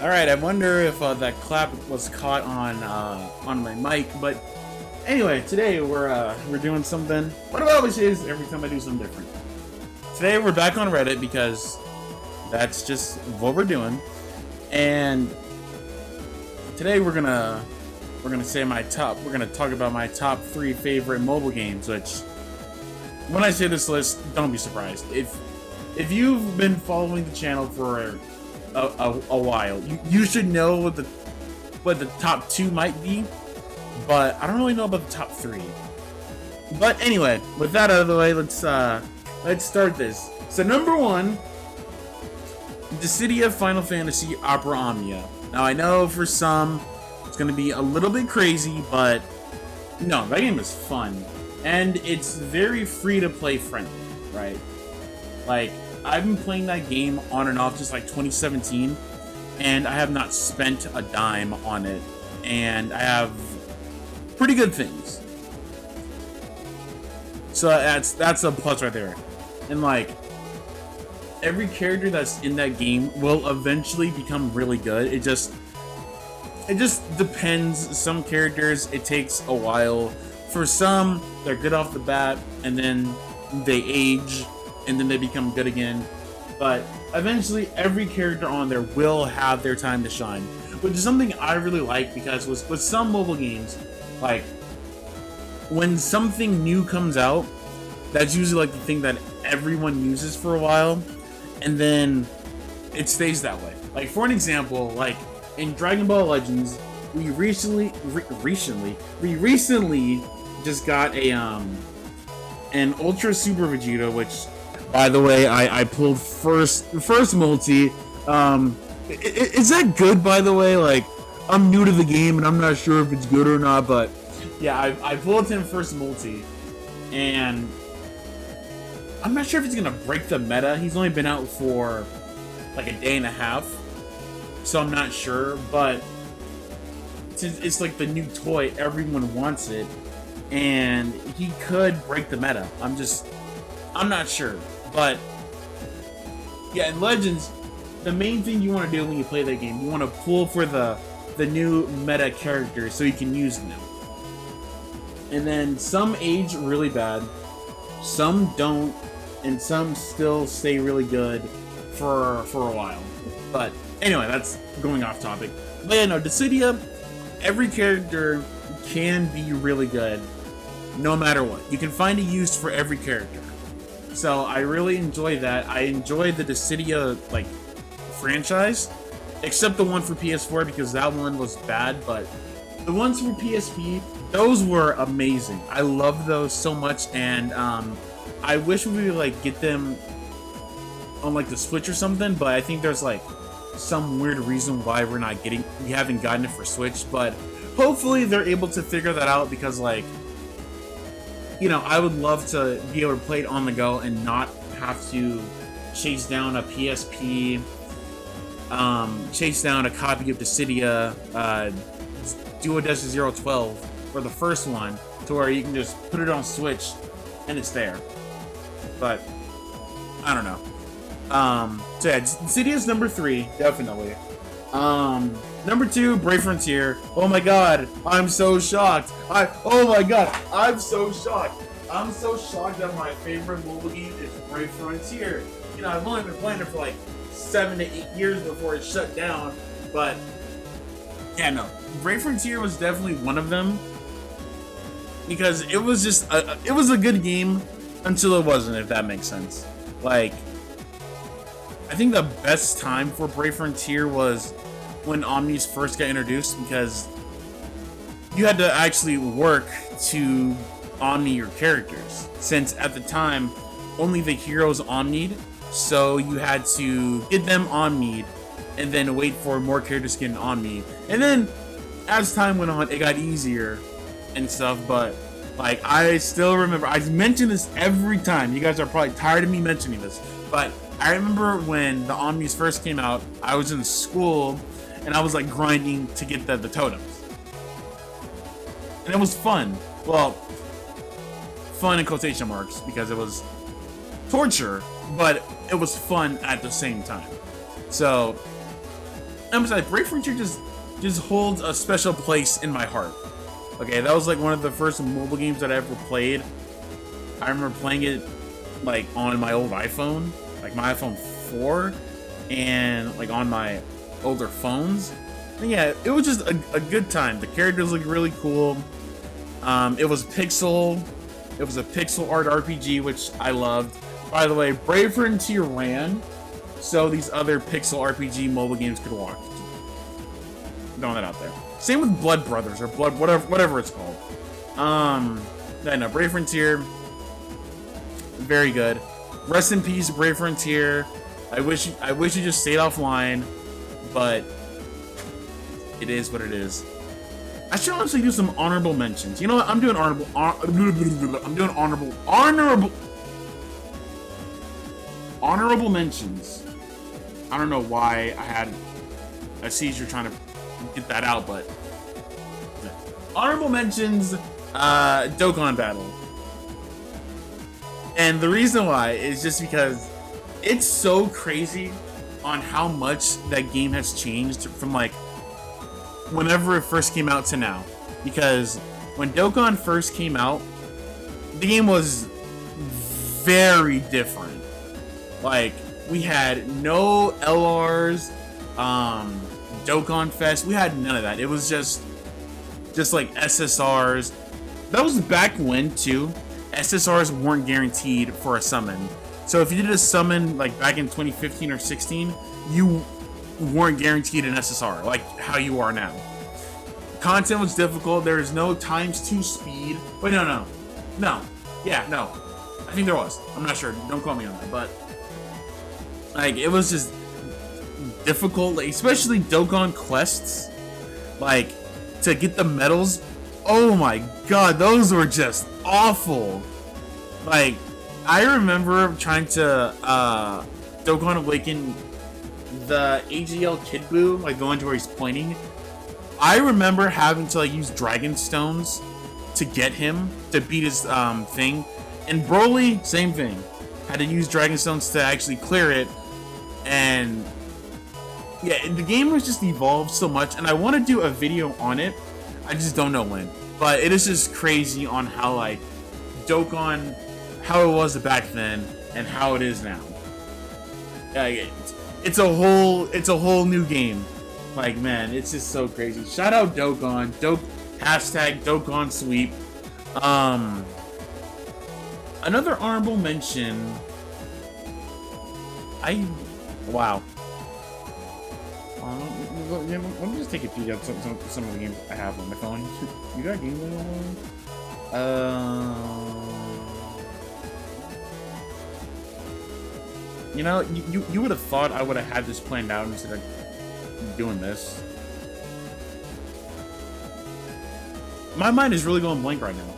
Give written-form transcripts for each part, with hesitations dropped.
All right, I wonder if that clap was caught on my mic, but anyway, today we're doing something. What it always is every time I do something different. Today we're back on Reddit because that's just what we're doing, and today we're gonna say my top. We're gonna talk about my top 3 favorite mobile games. Which, when I say this list, don't be surprised if you've been following the channel for a while. You should know what the top 2 might be, but I don't really know about the top 3. But anyway, with that out of the way, let's start this. So number 1, Dissidia Final Fantasy Opera Omnia. Now I know for some it's gonna be a little bit crazy, but no, that game is fun and it's very free to play friendly, right? Like, I've been playing that game on and off since like 2017, and I have not spent a dime on it, and I have pretty good things. So that's a plus right there. And like, every character that's in that game will eventually become really good. It just depends. Some characters, it takes a while. For some, they're good off the bat, and then they age, and then they become good again. But eventually every character on there will have their time to shine, which is something I really like, because with some mobile games, like, when something new comes out, that's usually like the thing that everyone uses for a while, and then it stays that way. Like, for an example, like in Dragon Ball Legends, we recently just got an Ultra Super Vegeta, which, by the way, I pulled first multi. Is that good, by the way? Like, I'm new to the game and I'm not sure if it's good or not, but yeah, I pulled him first multi, and I'm not sure if it's gonna break the meta. He's only been out for like a day and a half, so I'm not sure, but since it's like the new toy, everyone wants it, and he could break the meta. I'm not sure. But yeah, in Legends, the main thing you want to do when you play that game, you want to pull for the new meta characters so you can use them. And then some age really bad, some don't, and some still stay really good for a while. But anyway, that's going off topic. But yeah, no, Dissidia, every character can be really good no matter what. You can find a use for every character. So I really enjoy that. I enjoy the Dissidia like franchise, except the one for PS4, because that one was bad. But the ones for PSP, those were amazing. I love those so much, and I wish we would like get them on like the Switch or something. But I think there's like some weird reason why we haven't gotten it for Switch. But hopefully they're able to figure that out, because like, you know, I would love to be able to play it on the go and not have to chase down a PSP, chase down a copy of Dissidia, Duodessa 012, or the first one, to where you can just put it on Switch and it's there. But I don't know. So yeah, Dissidia's number 3, definitely. Number 2, Brave Frontier. Oh my god, I'm so shocked. Oh my god, I'm so shocked. I'm so shocked that my favorite mobile game is Brave Frontier. You know, I've only been playing it for like 7 to 8 years before it shut down. But yeah, no, Brave Frontier was definitely one of them, because it was just it was a good game until it wasn't, if that makes sense. Like, I think the best time for Brave Frontier was when Omnis first got introduced, because you had to actually work to Omni your characters, since at the time only the heroes Omnied, so you had to get them Omnied and then wait for more characters to get Omnied. And then as time went on, it got easier and stuff. But like, I still remember, I mention this every time, you guys are probably tired of me mentioning this, but I remember when the Omnis first came out, I was in school and I was like grinding to get the totems, and it was fun. Well, fun in quotation marks, because it was torture, but it was fun at the same time. So I'm sorry, Brave Frontier just holds a special place in my heart. Okay, that was like one of the first mobile games that I ever played. I remember playing it like on my old iPhone, like my iPhone 4, and like on my older phones. And yeah, it was just a good time. The characters looked really cool. It was it was a pixel art RPG, which I loved. By the way, Brave Frontier ran so these other pixel RPG mobile games could walk. Throwing that out there. Same with Blood Brothers or Blood whatever it's called. I know Brave Frontier, very good. Rest in peace, Brave Frontier. I wish you just stayed offline, but it is what it is. I should honestly do some honorable mentions. You know what? I'm doing honorable mentions. I don't know why I had a seizure trying to get that out, but honorable mentions, Dokkan Battle. And the reason why is just because it's so crazy on how much that game has changed from like whenever it first came out to now. Because when Dokkan first came out, the game was very different. Like, we had no LRs, Dokkan Fest, we had none of that. It was just like SSRs. That was back when too, SSRs weren't guaranteed for a summon. So if you did a summon like back in 2015 or 16, you weren't guaranteed an SSR like how you are now. Content was difficult. There is no ×2 speed. Wait, no. Yeah, no. I think there was. I'm not sure. Don't quote me on that. But like, it was just difficult, like, especially Dokkan quests. Like, to get the medals. Oh my god, those were just awful. Like, I remember trying to Dokkan Awaken the AGL Kid Buu, like going to where he's pointing. I remember having to like use Dragon Stones to get him to beat his thing. And Broly, same thing. Had to use Dragon Stones to actually clear it. And yeah, the game was just evolved so much, and I want to do a video on it. I just don't know when. But it is just crazy on how like Dokkan, how it was back then and how it is now. It's a whole new game. Like, man, it's just so crazy. Shout out Dokkan. Hashtag Dokkan Sweep. Another honorable mention. Wow. Let me just take a peek at some of the games I have on my phone. You got games on your phone? You know, you would have thought I would have had this planned out instead of doing this. My mind is really going blank right now.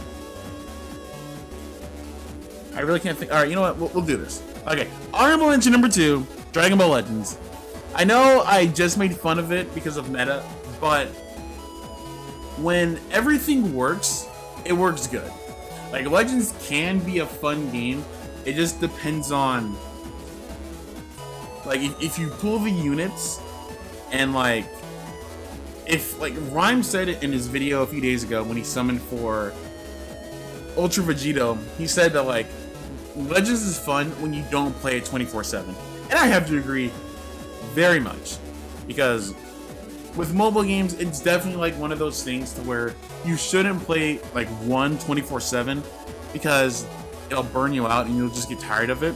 I really can't think. Alright, you know what? We'll do this. Okay, honorable mention number 2, Dragon Ball Legends. I know I just made fun of it because of meta, but when everything works, it works good. Like, Legends can be a fun game. It just depends on, like, if you pull the units, and like, if, like, Rhyme said it in his video a few days ago when he summoned for Ultra Vegito, he said that, like, Legends is fun when you don't play it 24/7. And I have to agree very much. Because with mobile games, it's definitely like one of those things to where you shouldn't play like one 24/7 because it'll burn you out and you'll just get tired of it.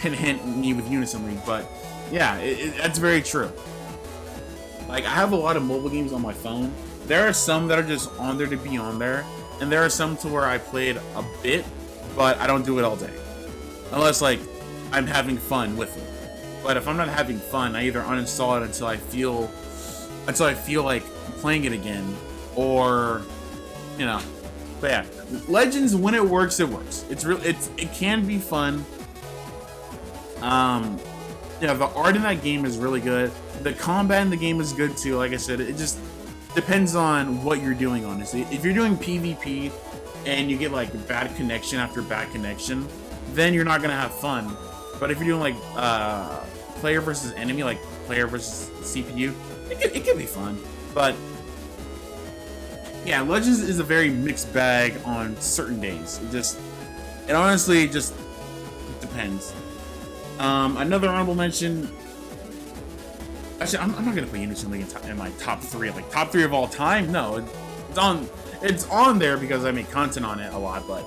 Hint, me with Unison League, but yeah, that's very true. Like, I have a lot of mobile games on my phone. There are some that are just on there to be on there, and there are some to where I played a bit, but I don't do it all day. Unless, like, I'm having fun with it. But if I'm not having fun, I either uninstall it until I feel like playing it again, or, you know. But yeah, Legends, when it works, it works. It can be fun. Yeah, the art in that game is really good. The combat in the game is good too. Like I said, it just depends on what you're doing, honestly. If you're doing PvP and you get like bad connection after bad connection, then you're not gonna have fun. But if you're doing like player versus enemy, like player versus CPU. It could be fun, but yeah, Legends is a very mixed bag on certain days. It honestly just depends. Another honorable mention. Actually, I'm not gonna put Unity League in my top 3, like top 3 of all time. No, it's on there because I make content on it a lot, but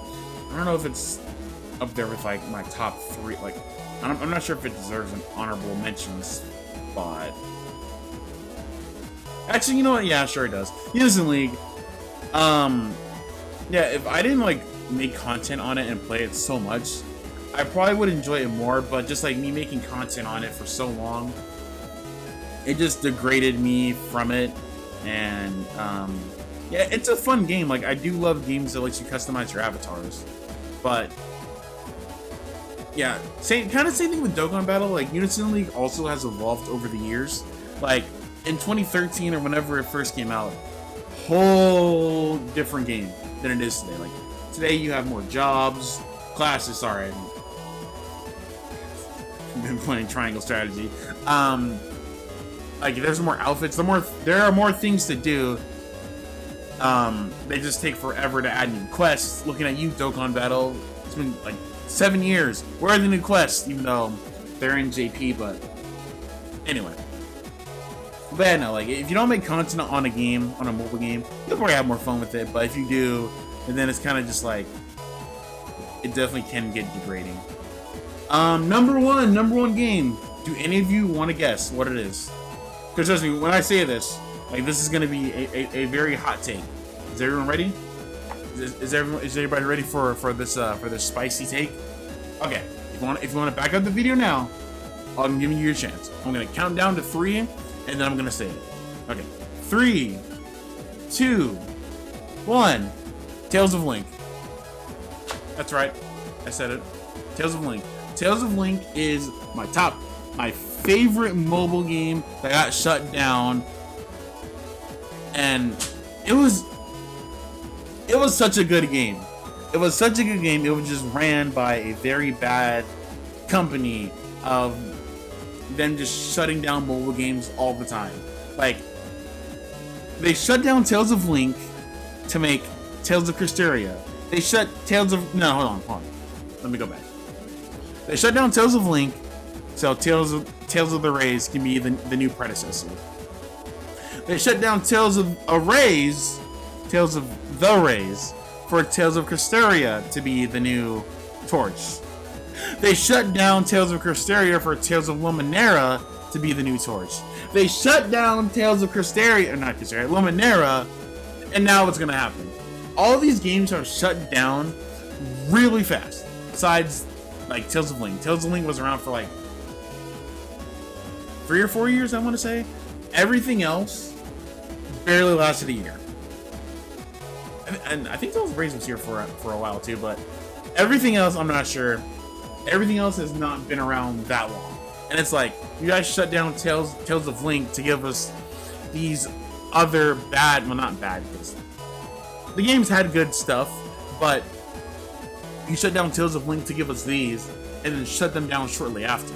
I don't know if it's up there with like my top 3. Like, I'm not sure if it deserves an honorable mention spot. Actually, you know what? Yeah, sure it does. Unity League. Yeah, if I didn't like make content on it and play it so much, I probably would enjoy it more, but just like me making content on it for so long, it just degraded me from it. And yeah, it's a fun game. Like, I do love games that let you customize your avatars, but yeah, kind of same thing with Dokkan Battle. Like, Unity League also has evolved over the years. Like in 2013 or whenever it first came out, whole different game than it is today. Like, today you have more jobs, classes. Sorry, I've been playing Triangle Strategy. Like, there's more outfits. There are more things to do. They just take forever to add new quests. Looking at you, Dokkan Battle, it's been like 7 years. Where are the new quests? Even though they're in JP, but anyway. But yeah, no, like, if you don't make content on a game, on a mobile game, you'll probably have more fun with it. But if you do, and then it's kind of just like, it definitely can get degrading. Number one game. Do any of you want to guess what it is? Because trust me, when I say this, like, this is going to be a very hot take. Is everyone ready? Is everybody ready for this spicy take? Okay, if you want to back up the video now, I'm giving you your chance. I'm gonna count down to 3, and then I'm gonna say it. Okay, 3, 2, 1. Tales of Link. That's right, I said it. Tales of Link. Tales of Link is my favorite mobile game that got shut down, and it was such a good game. It was such a good game. It was just ran by a very bad company of them just shutting down mobile games all the time. Like, they shut down Tales of Link to make Tales of Krysteria. They shut Tales of... No, hold on. Let me go back. They shut down Tales of Link so Tales of the Rays can be the new predecessor. They shut down Tales of Rays, Tales of the Rays, for Tales of Krysteria to be the new Torch. They shut down Tales of Krysteria for Tales of Luminera to be the new Torch. They shut down Tales of Krysteria, not Krysteria, Luminera, and now what's gonna happen? All these games are shut down really fast. Besides, like, Tales of Link. Tales of Link was around for like 3 or 4 years, I want to say. Everything else barely lasted a year. And I think Tales of Rays was here for a while too, but everything else, I'm not sure. Everything else has not been around that long. And it's like, you guys shut down Tales of Link to give us these other bad, well, not bad, because the games had good stuff, but you shut down Tales of Link to give us these, and then shut them down shortly after.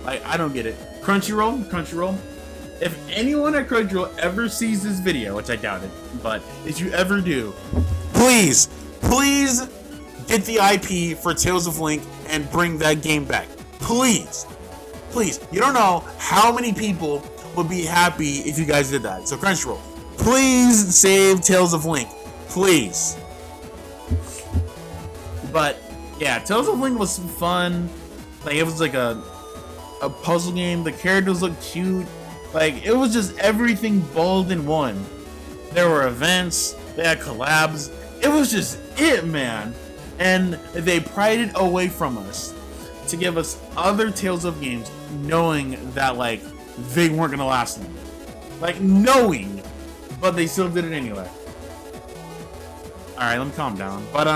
Like, I don't get it. Crunchyroll, if anyone at Crunchyroll ever sees this video, which I doubt it, but if you ever do, please get the IP for Tales of Link and bring that game back. Please. You don't know how many people would be happy if you guys did that. So Crunchyroll, please save Tales of Link. Please. But yeah, Tales of Link was fun. Like, it was like a puzzle game. The characters looked cute. Like, it was just everything balled in one. There were events, they had collabs. It was just it, man. And they pried it away from us to give us other Tales of games, knowing that, like, they weren't gonna last long. Like, knowing, but they still did it anyway. Alright, let me calm down. But,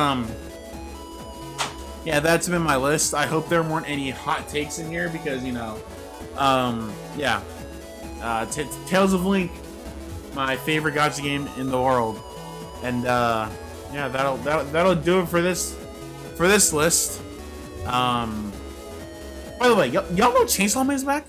yeah, that's been my list. I hope there weren't any hot takes in here because, you know, yeah. Tales of Link, my favorite gacha game in the world. And, yeah, that'll do it for this list. By the way, y'all know Chainsaw Man's back?